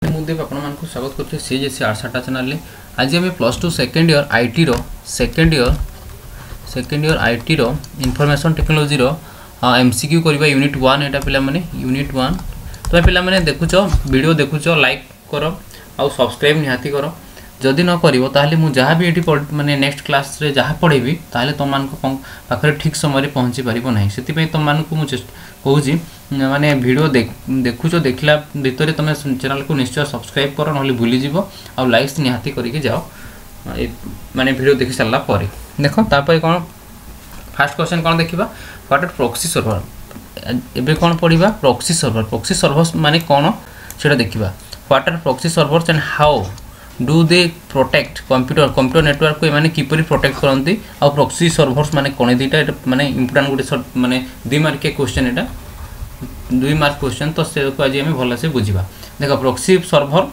मुदेव आपको स्वागत करते सीएचएससी आर्ट्स आटा चैनल। आज आम +2 second year IT second year IT information technology MCQ करवा यूनिट 1 एटा पिला माने यूनिट 1 तो पिला माने देखुच वीडियो देखुच लाइक कर आ सब्सक्राइब निहाती कर जदि न करिवो ताहले मु जहाँ भी एटी माने नेक्स्ट क्लास रे जहाँ पढ़ेबी ताहले तुम मानको पाखरे ठीक समय पहुँची पारिबो नाही। सेति पई तुम मानको मु कहूँ माने वीडियो देखुच देखला भितर तुम चैनल को निश्चय सब्सक्राइब कर ना भूली जीव आ लाइक्स निहाती करके जाओ माने वीडियो देखि सारा पर देख तापर कौन फास्ट क्वेश्चन कौन देखा व्हाट आर प्रॉक्सी सर्वर एबे कौन पढ़ा प्रॉक्सी सर्वर्स माने कौन से देखा what are proxy servers and how do they protect computer network को माने किपरि प्रोटेक्ट करती आ प्रॉक्सी सर्वर्स माने कौन दीटा माने इंपोर्टेंट गोटे माने 2 मार्क क्वेश्चन एटा 2 मार्क क्वेश्चन तो से को आज हम भल से बुझा देख proxy server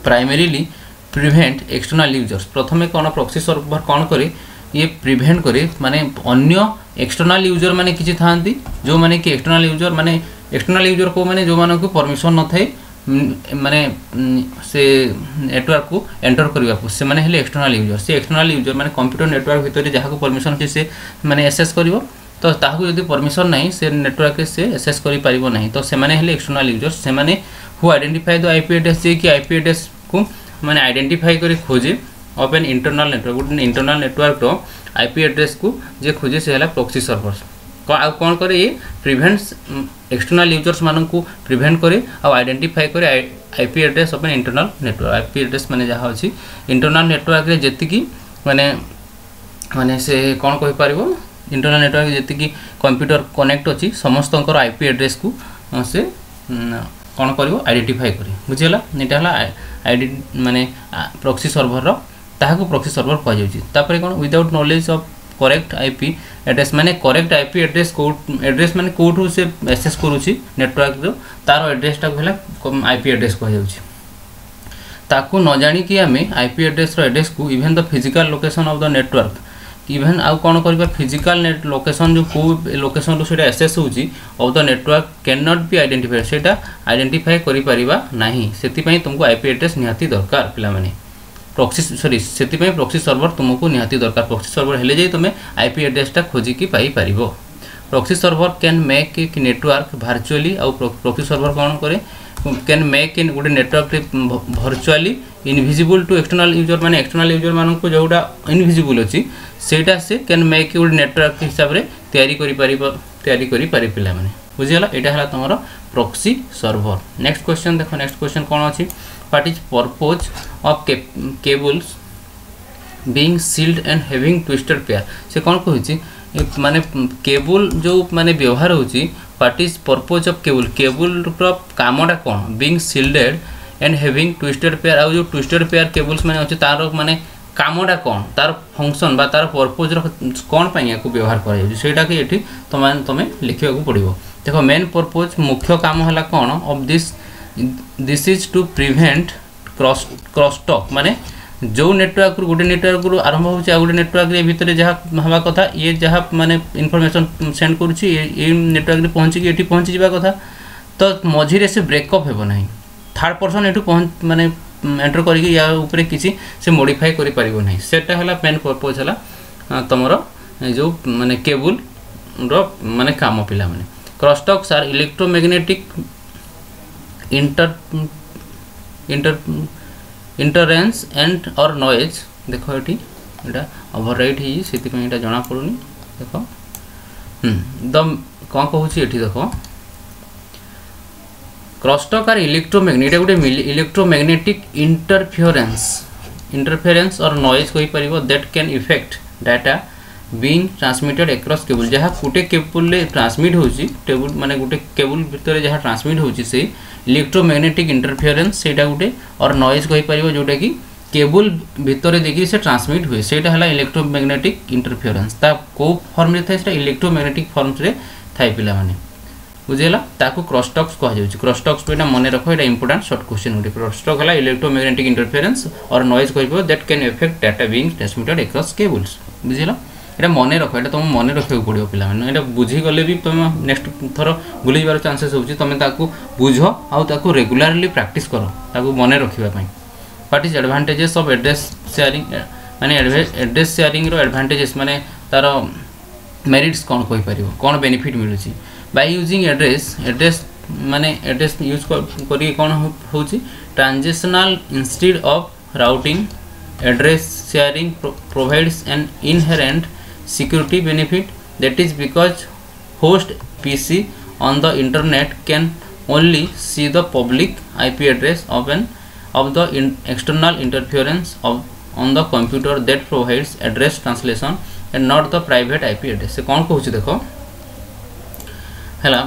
primarily prevent external users प्रथमे कौन प्रॉक्सी सर्वर कौन करे ये प्रिवेंट करे माने अन्य एक्सटर्नल यूजर माने किछि थांती जो माने कि एक्सटर्नल यूजर को माने जो माने को परमिशन न थाए माने से नेटवर्क को एंटर करने को से माने हेले एक्सटर्नल यूजर माने कंप्यूटर नेटवर्क भितर जहाँ को परमिशन अच्छे से माने एक्सेस करिवो तो ताकू जदि परमिशन नहीं से नेटवर्क से एक्सेस करि पारिबो नहीं तो से माने हेले एक्सटर्नल यूजर से माने who identify the IP address जे कि आईपी एड्रेस को माने आइडेंटिफाई करी खोजे ऑफ एन इंटरनल नेटवर्क रो आईपी एड्रेस को जे खोजे से हला प्रॉक्सी सर्वर्स कौन करे ये प्रिवेंट्स एक्सटर्नल यूजर्स मान को प्रिवेंट करे आ आइडेंटिफाई करे IP address of an internal network IP address माने जहाँ अच्छी इंटरनल नेटवर्क रे जेतिकी माने माने से कौन कहि पारिबो इंटरनल नेटवर्क जेतिकी कंप्यूटर कनेक्ट अच्छी समस्तंकर आईपी एड्रेस को से कौन करिवो आइडेंटिफाई करे बुझिला एटा हला आईडी माने प्रॉक्सी सर्वर रो ताहाको प्रॉक्सी सर्वर कह जाउची तापर कौन without knowledge of correct IP address माने correct IP address code address माने कोठू से एक्सेस करूची नेटवर्क रो तार एड्रेस टा कहला आईपी एड्रेस कह जाउची ताकू न जानी कि हमें आईपी एड्रेस रो एड्रेस को even the physical location of the network even आउ कौन करबा फिजिकल नेट लोकेशन जो को लोकेशन रो सेटा एक्सेस होची of the network can not be identified सेटा आइडेंटिफाई करि परिबा नाही सेति पई तुमको आईपी एड्रेस निहाती दरकार पिला माने प्रॉक्सी सॉरी सेति पई प्रॉक्सी सर्वर तुमको निहाती दरकार प्रॉक्सी सर्वर हेले जे तुमे आईपी एड्रेस टा खोजी की पाई परिबो proxy server can make a network virtually आउ प्रॉक्सी सर्वर कौन करे कैन मेक इन गोटे network virtually invisible to external user माने एक्सटर्नल यूजर मान को जोटा इनविजिबल अछि सेटा से कैन मेक गोटे नेटवर्क हिसाब रे तयारी करि पारि पिला माने बुझिला एटा हला तमरो प्रॉक्सी सर्वर। नेक्स्ट क्वेश्चन देखो नेक्स्ट क्वेश्चन कौन अछि what is purpose of cables being shield and having twisted pair से कौन कहछि माने केबल जो माने व्यवहार होछि what is purpose of cable रो कामडा कौन being shielded and having twisted pair आ जो ट्विस्टेड पेयर केबल्स माने अछि तार माने कामडा कौन तार फंक्शन बा तार पर्पज रो कौन पई को व्यवहार करै छै सेटा के एठी तमे लिखिया को पड़िबो देखो मेन पर्पज मुख्य काम हला कौन of this is to prevent cross talk माने जो नेटवर्क गोटे नेटवर्क आरंभ होछि आ गोटे नेटवर्क रे भितर जहाँ हवा कथा ये जहाँ माने इनफॉरमेशन सेंड करूछि ये नेटवर्क रे पहुंची कि एठी पहुंची जीवा कथा तो मझी रे से ब्रेकअप हेबो नाही थर्ड पर्सन एठू पहुंच माने एंटर करिके या ऊपर किसी से मॉडिफाई करि परिबो नाही सेटा हला मेन पर्पज हला तमरो जो माने केबल रो माने काम पिला माने cross talks are electromagnetic interference and or noise देखो ये ओवरराइड ही से जना पड़ूनी देख द कौन कहूँ ये देख क्रॉसटॉक आर इलेक्ट्रोमैग्नेट गोटे इलेक्ट्रोमैग्नेटिक इंटरफेरेंस और नॉइज कहि परिबो that can effect data being transmitted across cable जहाँ गोटे केबल रे ट्रांसमिट होची टेबल माने गोटे केबल भितर जहाँ ट्रांसमिट होची से इलेक्ट्रोमैग्नेटिक इंटरफेरेंस सेटा गोटे और नॉइज कहि परिबो जोटा कि केबल भितर देखि से ट्रांसमिट हुए सेटा हला इलेक्ट्रोमैग्नेटिक इंटरफेरेंस ता को फॉर्म रे थाय सेटा इलेक्ट्रोमैग्नेटिक फॉर्म रे थाय पिला माने बुझेला ताको क्रॉसटॉक्स कह जाउची क्रॉसटॉक्स पेटा मने रखो एटा इंपोर्टेंट शॉर्ट क्वेश्चन गोटे क्रॉसटॉक हला इलेक्ट्रोमैग्नेटिक इंटरफेरेंस और नॉइज कहि परिबो that can effect data being transmitted across cables बुझेला एटा मन रख एटा तुम मन रखा पड़ो पिला एटा बुझीगले भी तुम नेक्स्ट थर भूली जाबार चांसेस होची तुम ताकू बुझ आउ ताकू रेगुलरली प्रैक्टिस करो ताकू मन रखिबा पई what is advantages of address sharing माने एड्रेस शेयरिंग रो एडवांटेजेस माने तार मेरिट्स कौन कहि परिबो कौन बेनिफिट मिलुची बाय यूजिंग एड्रेस माने एड्रेस यूज करी कौन होची transitional instead of routing address sharing provides an inherent security benefit that is because host PC on the internet can only see the public IP address of the external interference on the computer that provides address translation and not the private IP address से कौन कहूँ देखो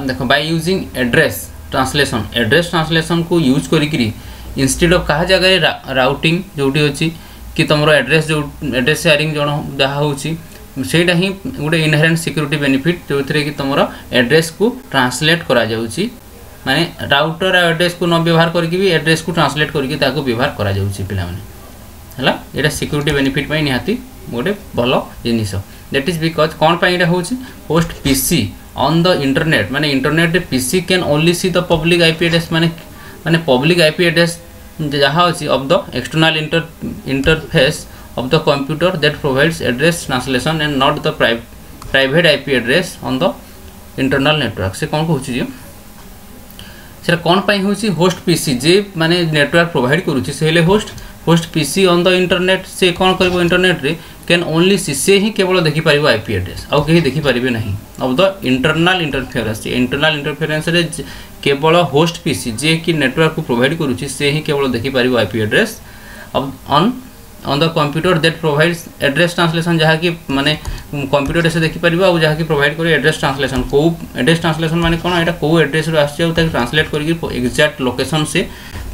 देखो by using address translation को use करी instead of कहा जगह routing जोटी अच्छी कि तुम एड्रेस जो एड्रेस शेयरिंग जो जहाँ होची सेटा ही गोटे इनहेरेंट सिक्योरिटी बेनिफिट जो थे कि तुम एड्रेस को ट्रांसलेट करा जाउची माने राउटर एड्रेस को न व्यवहार करके भी एड्रेस को ट्रांसलेट करके ताको व्यवहार करा जाउची पिला माने हला एटा सिक्योरिटी बेनिफिट पई निहाती गोटे भलो जिनिस दैट इज बिकॉज कौन पई एटा होची host PC on the internet माने इंटरनेट रे PC can only see the public IP address माने पब्लिक आईपी एड्रेस जहाँ अच्छी of the external interface of the computer that provides address translation and not the private IP address on the internal network से कौन कहूँ जी से कौन पाई होची host PC जे माने नेटवर्क प्रोवाइड करूची से हेले host PC on the internet से कौन करबो इंटरनेट रे कैन ओनली सी से ही केवल देखि परिबो आईपी एड्रेस आउ केही देखि परिबे नहीं ऑफ द इंटरनल इंटरफेरेंस रे केवल होस्ट पीसी जे कि नेटवर्क को प्रोवाइड करूची से ही केवल देखि परिबो IP address on the computer that provides address translation जहाँ कि माने कंप्यूटर से देखि परिबो आ जहाँ कि प्रोवाइड करे एड्रेस ट्रांसलेशन को एड्रेस ट्रांसलेशन माने कोन एटा को एड्रेस रो आसी आ ट्रांसलेट करके एग्जैक्ट लोकेशन से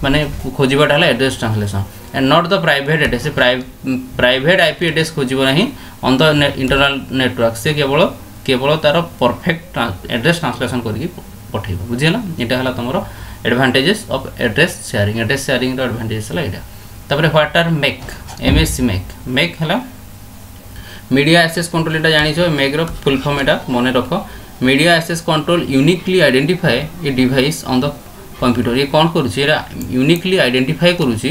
माने खोजिबाटा हला address translation and not the private address private IP address खोजिबो नहीं ऑन द इंटरनल नेटवर्क से केवल तार परफेक्ट एड्रेस ट्रांसलेशन करके पठेबो बुझियला एटा हला तमरो एडवांटेजेस ऑफ एड्रेस शेयरिंग रो एडवांटेजेस हला एटा तापर what are MAC MSC MAC है मीडिया एक्सेस कंट्रोल एटा जानी छो मेक रो फुल फॉर्म एटा मने रखो media access control uniquely identify a device on the computer ये कौन करूची एरा यूनिकली आइडेंटिफाई करूची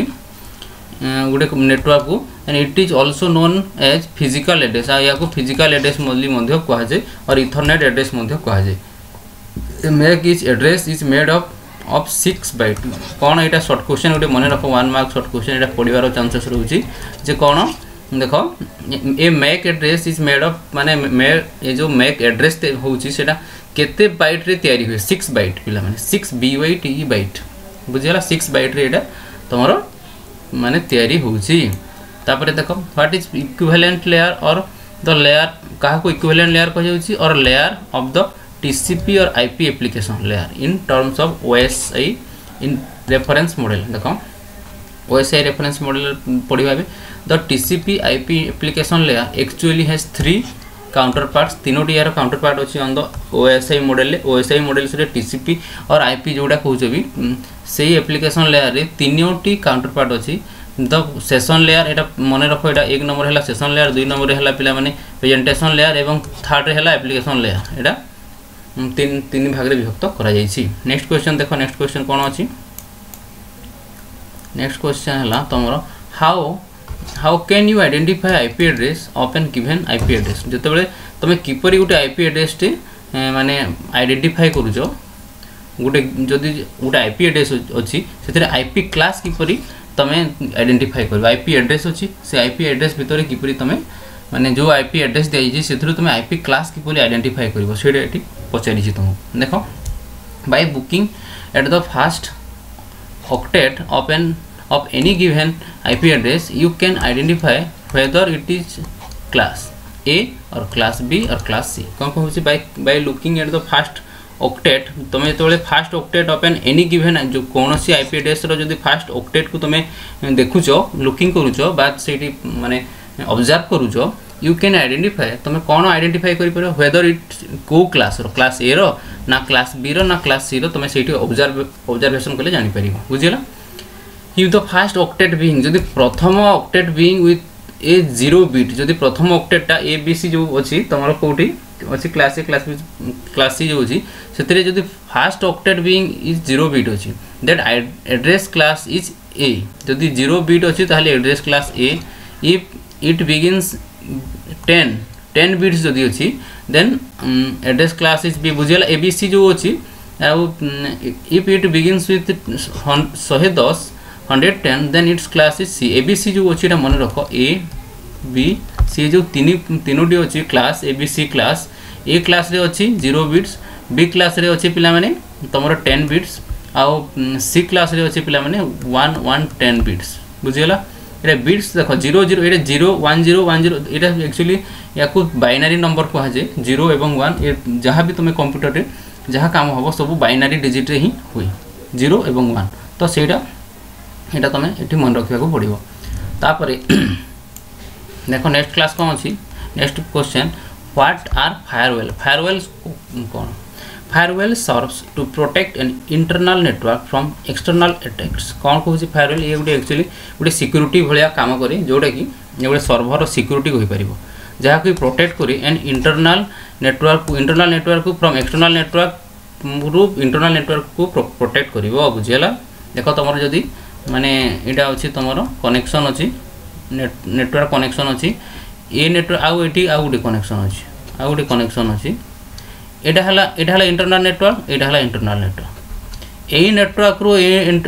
गोटे नेटवर्क को and it is also known as physical address या को फिजिकल एड्रेस मध्य कहा जाए और इथरनेट एड्रेस मध्य कहा जाए MAC is address is made of 6 byte कौन एटा शॉर्ट क्वेश्चन गोटे मन रख 1 मार्क शॉर्ट क्वेश्चन एटा पढ़िबार चांसेस रहउची जे कौन देखो a MAC address is made of माने ए जो मैक एड्रेस होउची सेटा केते बाइट रे तयारी हुए 6 बाइट पिला माने 6 BYT बाइट बुझियला 6 बाइट रे एटा तमरो माने तयारी होउची तापरे देखो व्हाट इज इक्विवेलेंट लेयर और द लेयर कहा को इक्विवेलेंट लेयर कह जाउची और लेयर ऑफ द TCP और IP application layer in terms of OSI in reference model देखो OSI reference model पढ़िबा the TCP IP application layer actually has 3 counterparts तीनोटी यार counterpart अछि on the OSI model से TCP और IP जोडा कहउछ भी सेही application layer रे तीनोटी counterpart अछि द सेशन लेयर एटा मने रखो एटा 1 नंबर हैला सेशन लेयर 2 नंबर हैला पिला माने प्रेजेंटेशन लेयर एवं थर्ड हैला एप्लीकेशन लेयर एटा तीन भाग रे विभक्त करा जायछि नेक्स्ट क्वेश्चन देखो नेक्स्ट क्वेश्चन कोन अछि नेक्स्ट क्वेश्चन हला तमरो how can you identify IP address of an given IP address जते बेले तमे किपरि गुटे आईपी एड्रेस टे माने आइडेंटिफाई करूजो गुटे जदी गुटे आईपी एड्रेस अछि सेतरे आईपी क्लास किपरि तमे आइडेंटिफाई करबो आईपी एड्रेस अछि से आईपी एड्रेस भितरे किपरि तमे माने जो आईपी एड्रेस देइछि सेथरु तमे आईपी क्लास किपरि आइडेंटिफाई करबो सेडा एठी पचारि तुम देखो by booking at the first octet of any given IP address you can identify whether it is class A or class B or class C कौन कहूँ by looking at the first octet तुम जो first octet of an any given जो कौन सी IP address रो जदी first octet को तुम देखुच looking करूच बाद से माने ऑब्जर्व करूच यू कैन आइडेंटिफाई तुम कौन आइडेंटिफाई कर पारो वेदर इट को क्लास रो क्लास ए रो ना क्लास बी रो ना क्लास सी रो तुम से ऑब्जर्वेशन कले जानि परिबो बुझिला you the first octet being जदी प्रथम octet being with a 0 bit जदि प्रथम ऑक्टेटटा ए बी सी जो अच्छी तुम कौटी अच्छी क्लास ए क्लास सी जो अच्छी से जदि first octet being is 0 bit अच्छी that address class is A जदि 0 बिट अच्छी ताहले address class A if it begins 10 bits जदि अच्छी then address class is B बुझेला ए बी सी जो अच्छी if it begins with 110 110 then it's class is C A B C जो अच्छी मन रख ए बी सी जो तीनोटी अच्छी class A B C class A class रे अच्छी 0 बिट्स बी क्लास रे अच्छी पिला माने तुम 10 बिट्स आउ सी क्लास रे अच्छी पिला माने 110 बिट्स बुझीगला ये बिट्स देख 0 0 ये 0 1 0 1 0 ये एक्चुअली या बाइनारी नंबर कह जाए 0 एवं 1 ये जहाँ भी तुम कंप्यूटर रे जहाँ काम हम सब बाइनारी डिजिट रे ही हुए 0 एवं 1 तो सेटा एटा तुम ये मन रखा पड़ो तापर देखो नेक्स्ट क्लास कौन अच्छी next question what are firewall firewall कौन firewall serves to protect an internal network from external attacks कौन कहूँ फायरवेल ये गोटे एक्चुअली गोटे सिक्यूरीटी भाया काम करे जोटा कि गोटे सर्भर सिक्यूरीटी हो पार जहाँ कि प्रोटेक्ट करी एन इंटरनल नेटवर्क को फ्रॉम एक्सटर्नल नेटवर्क रु इंटरनल नेटवर्क को प्रोटेक्ट कर बुझीगला देख तुम जदि माने यहाँ अच्छी तुम कनेक्शन अच्छी नेटवर्क कनेक्शन अच्छी ए नेटवर्क आउ ये आउ गोटे कनेक्शन अच्छी आउ गोटे कनेक्शन अच्छी एटा इंटरनल नेटवर्क एटा इंटरनल नेटवर्क यही नेटवर्क रो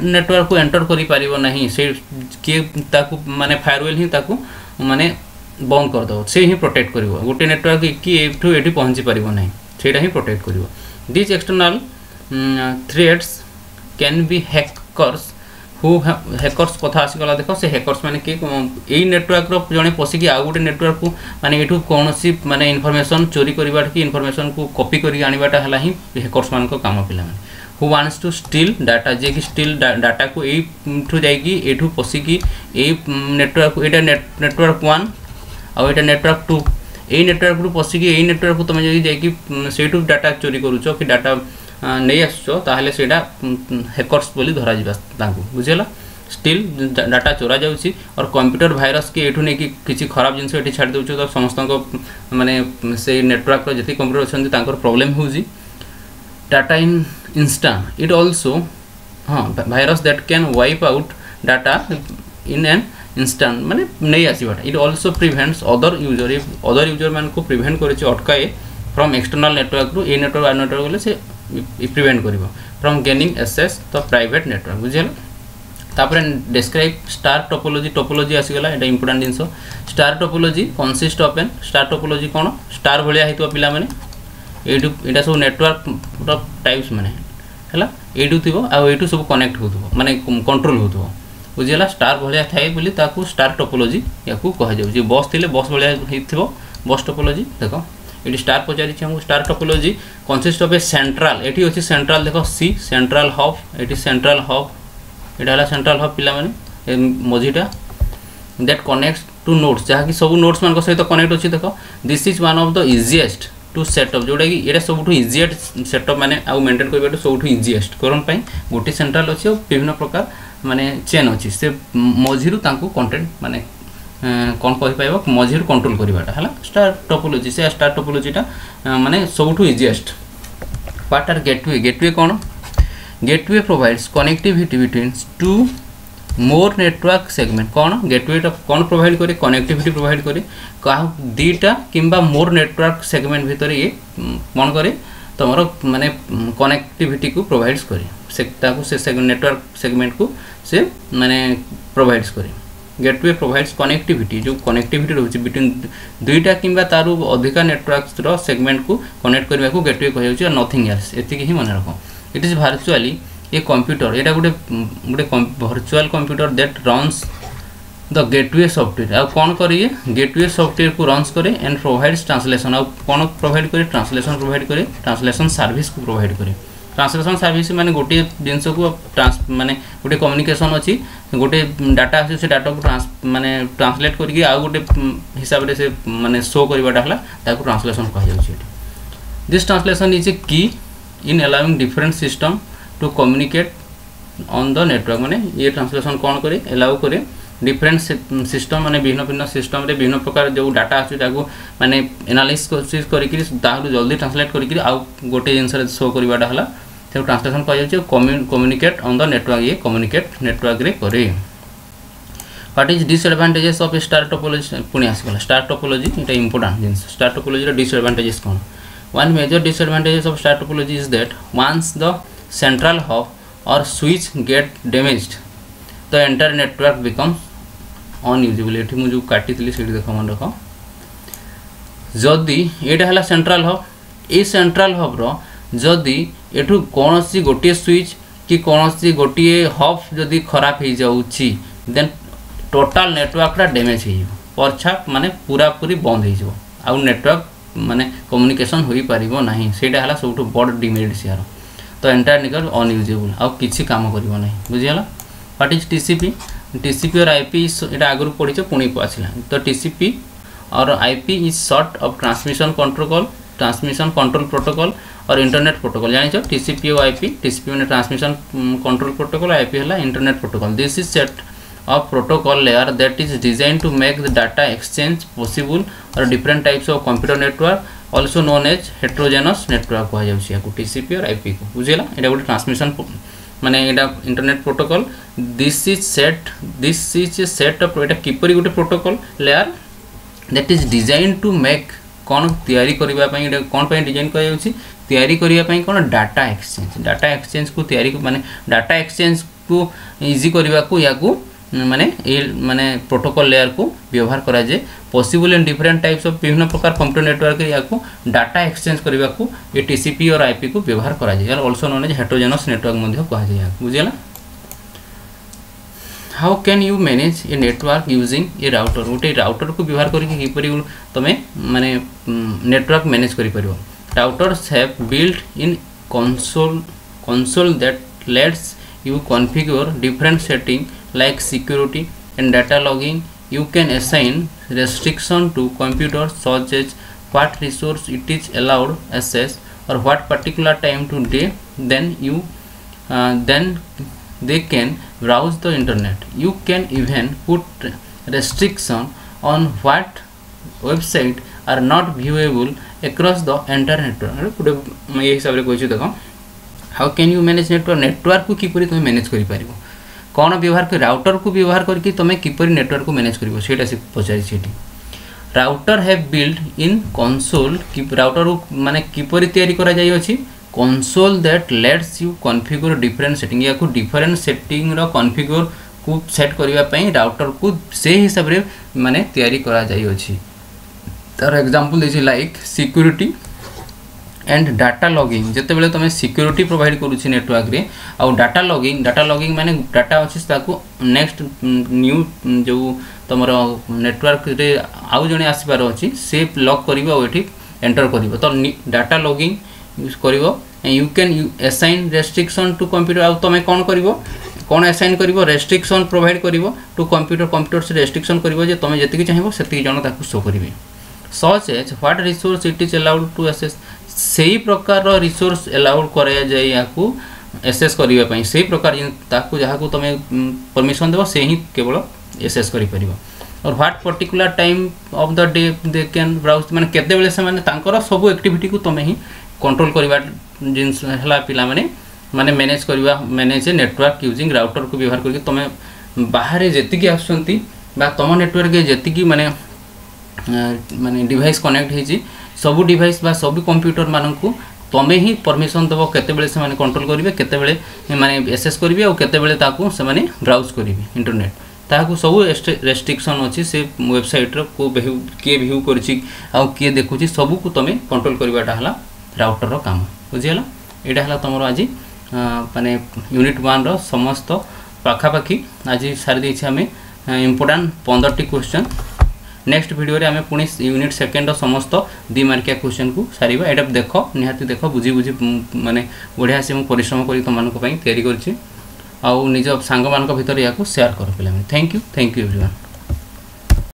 नेटवर्क को एंटर करि पारिबो नहीं से किए ताकू माने फायरवेल ही ताकू माने बंद कर दो से ही प्रोटेक्ट करिवो गोटे नेटवर्क कि एठू एठी पहुंची पारिबो नहीं सेटा ही प्रोटेक्ट करिवो this external threats can be hackers who hackers कथा आसीगला देख से हैकर्स माने कि यही नेटवर्क रो जणे पसिकी आ गोटे नेटवर्क को माने एठू कोनोसी माने इन्फॉर्मेशन चोरी करिबाट कि इन्फॉर्मेशन को कॉपी करी आनिबाटा हला ही हैकर्स मान को काम पिला माने who wants to steal data जे कि स्टील डाटा को एठू जाईकी एठू पसिकी a network Etah network 1 uh Etah network 2 a network रू पसिकी ए नेटवर्क को तुम जदी जाईकी सेठू डाटा चोरी करूछो कि डाटा नहीं आसो ताहले सेटा हैकर्स बोली धरा जिबा तांको बुझेला स्टिल डाटा चोरा जाउची और कंप्यूटर वायरस के एठू नै कि किछि खराब जिंस एठी छाड़ देउछो तो समस्त को माने से नेटवर्क रो जति कंप्यूटर अछन तांकर प्रॉब्लम होउजी data in instant it also हां virus that can wipe out data in an instant माने नहीं आसीबाटा it also prevents other user मान को प्रिवेंट करिछि अटकाए फ्रॉम एक्सटर्नल नेटवर्क रू ए नेटवर्क आ नेटवर्क गले से प्रिवेंट करिवो from gaining access to private network बुझियला तापर डिस्क्राइब स्टार टोपोलॉजी आसीगला एटा इंपोर्टेंट जिंस star topology consist of an star topology कोन स्टार भलिया हेतु पिला माने एटा सब नेटवर्क टाइप्स माने हला एडू थिबो आ एटू सब कनेक्ट होथबो माने कंट्रोल होथबो बुझियला स्टार भलिया थाए बोली ताकू स्टार टोपोलॉजी याकू कह जाउ जे बस थिले बस भलिया हेथिबो बस टोपोलॉजी देखो ये स्टार पचारि हमको star topology consist of a central एटी अच्छी सेंट्रल देख सी सेंट्रल हब ये सेंट्रल हब यहाँ सेंट्रल हब पिला माने मझीटा दैट कनेक्ट्स टू नोड्स जहाँ कि सब नोड्स मान सहित कनेक्ट अच्छी देख this is one of the easiest to setup जोटा कि ये सब इजीएस्ट सेटअप माने आउ मेंटेन करबा सब इजीएस्ट करण पई गोटे सेंट्रल अच्छी और विभिन्न प्रकार माने चेन अच्छी से मझीरु तांको कंटेंट माने कौन कहि पाइबो मझीर कंट्रोल करिबाटा हला स्टार टोपोलॉजी से स्टार टोपोलॉजीटा माने सबठु इजीएस्ट व्हाट आर गेटवे कोन gateway provides connectivity between two more network segment कौन गेटवे कौन प्रोवाइड करे कनेक्टिविटी प्रोवाइड करे दीटा किंबा मोर नेटवर्क सेगमेंट भितर ये कौन करे तुमर माने कनेक्टिविटी को प्रोवाइड्स करे से नेटवर्क सेगमेंट को से माने प्रोवाइड्स करे गेटवे प्रोवाइड्स कनेक्टिविटी जो कनेक्टिविटी रोचे बिटवीन दुईटा किंबा तारु अधिका नेटवर्क रो सेगमेंट को कनेक्ट करबा को गेटवे कहै छै नथिंग एल्स एतिक ही मन रखो it is virtually a computer एटा गोटे virtual computer that runs the gateway software आ कोन करिए गेटवे सॉफ्टवेयर को रन्स करे एंड प्रोवाइड्स ट्रांसलेशन आ कोन प्रोवाइड करे ट्रांसलेशन प्रोवाइड करे ट्रांसलेशन सर्विस को प्रोवाइड करे ट्रांसलेशन सर्विस माने गोटे जिनस को माने गोटे कम्युनिकेशन अच्छी गोटे डाटा अच्छे से डाटा को माने ट्रांसलेट करके आ गोटे हिसाब से माने शो करवाटा हला ताको ट्रांसलेशन कह जाउछि this translation is a key in allowing different system to communicate on the network माने ये ट्रांसलेशन कौन करे अलाउ करे डिफरेंट सिस्टम माने भिन्न सिस्टम रे भिन्न प्रकार जो डाटा आछी ताको माने एनालिसिस करिकरी ताहु जल्दी ट्रांसलेट करिकरी आ गोटे जिंस रे शो करबाटा हला से ट्रांसलेशन कह जाय कम्युनिकेट ऑन द नेटवर्क ये कम्युनिकेट नेटवर्क रे करे what is disadvantages of star topology पुणी आसगला स्टार टोपोलॉजी इटा इंपोर्टेंट जिंस स्टार टोपोलॉजी रे डिसएडवांटेजेस कोन one major disadvantages of star topology is that once the central hub or switch get damaged the entire network becomes unusable एठी मु जो काटी थली सेठी देखो मन रखो जदी एटा हला सेंट्रल हब ए सेंट्रल हब रो जदी एठु कोनोसी गोटे स्विच कि कोनोसी गोटे हब जदी खराब हे जाउची देन टोटल नेटवर्क रा डैमेज हे परछा माने पूरा पूरी बंद हे जो आ नेटवर्क माने कम्युनिकेशन होई परिबो नाही सेटा हला सबटु बड डिमेरिट्स यार तो एंटायर नेटवर्क अनयूजेबल आ किछि काम करिवो नाही बुझियाला व्हाट इज टीसीपी टीसीपी और आईपी एटा आगरु पढिछो पुणी को आसिला तो टीसीपी और IP is short of transmission control protocol और इंटरनेट प्रोटोकॉल जानिछो टीसीपी और आईपी टीसीपी माने ट्रांसमिशन कंट्रोल प्रोटोकॉल आईपी हला internet protocol this is set of protocol layer that is designed to make the data exchange possible or different types of computer network also known as heterogeneous network कहा जाउछि याकू TCP और IP को बुझिला एटा गोटे transmission माने एटा internet protocol this is set of एटा किपरि गोटे protocol layer that is designed to make कोन तयारी करिबा पई एटा कोन पई डिजाइन कया जाउछि तयारी करिबा पई कोन डाटा एक्सचेंज को तयारी माने डाटा एक्सचेंज को इजी करिबा को याकू माने प्रोटोकॉल लेयर को व्यवहार करा जे possible in different types of विभिन्न प्रकार कंप्यूटर नेटवर्क या को डाटा एक्सचेंज करबा को ये टीसीपी और आईपी को व्यवहार करा जे also known as heterogeneous network मध्ये कहा जाय बुझिला how can you manage a network using a router उटे राउटर को व्यवहार करके कि परि तमे माने नेटवर्क मैनेज करि परिबो routers have built in console that lets you configure different setting like security and data logging. You can assign restriction to computers such as what resource it is allowed access or what particular time to day then they can browse the internet. You can even put restriction on what website are not viewable across the entire network. ये हिसाब रे कोइ देखो how can you manage network को किपरि तुम manage करि पारिबो कोन व्यवहार कर राउटर को व्यवहार करके तुम किपरि नेटवर्क को मैनेज करिवो सेटा से पचारि सेठी router have built in console कि राउटर माने किपरि तयारी करा जाय अछि console that lets you configure different setting या को डिफरेंट सेटिंग रो कॉन्फ़िगर को सेट करिवा पई राउटर को से हिसाब रे माने तयारी करा जाय अछि तार एग्जांपल देछि like security and data logging जेते बेले तमे सिक्योरिटी प्रोवाइड करूछि नेटवर्क रे आ डाटा लॉगिंग माने डाटा अछि ताको नेक्स्ट न्यू जो तमरो नेटवर्क रे आउ जने आसीबार अछि से लॉक करिवो एठी एंटर करिवो तो डाटा लॉगिंग यूज करिवो you can assign restriction to computer आ तमे कोन करिवो कोन असाइन करिवो रेस्ट्रिक्शन प्रोवाइड करिवो टू कंप्यूटर से रेस्ट्रिक्शन करिवो जे तमे जति चाहिबो सेति जण ताको शो करिवे such as what resource it is allowed to access सेही प्रकार रिसोर्स अलाउड कराया जाय याकू एक्सेस करिवा पई सेही प्रकार ताकू जहाकू तमे परमिशन देबो सेही केवल एक्सेस करि परिबो और what particular time of the day they can browse माने केते बेले से माने तांकर सब एक्टिविटी को तमे ही कंट्रोल करिवा जिंस हला पिला माने मैनेज करिवा मैनेज नेटवर्क यूजिंग राउटर को व्यवहार करके तमे बाहर जेति की आसंती बा तम नेटवर्क जेति की माने डिवाइस कनेक्ट हेजी सब डिवाइस बा सब कंप्यूटर मानकू तमे ही परमिशन देबो केते बेले से माने कंट्रोल करिवे केते बेले माने एक्सेस करिवे और केते बेले ताकू से माने ब्राउज करिवे इंटरनेट ताकू सब रेस्ट्रिक्शन अछि से वेबसाइट रो को के व्यू करछि आ के देखुछि सब को तमे कंट्रोल करिवाटा हला राउटर रो काम बुझियला एटा हला तमरो आजि माने यूनिट 1 रो समस्त पाखा पाखी आजि सारि दैछि हमें important 15 T question next video रे हमें पुणी यूनिट सेकेंड समस्त 2 मार्किया क्वेश्चन को सारिबा एटा देखो निहाती देखो बुझी माने बढ़िया से मु परिश्रम करी तुम मानक पई तयारी करछि आ निज सांग मानक भितर याको शेयर करो पिला थैंक यू एवरीवन।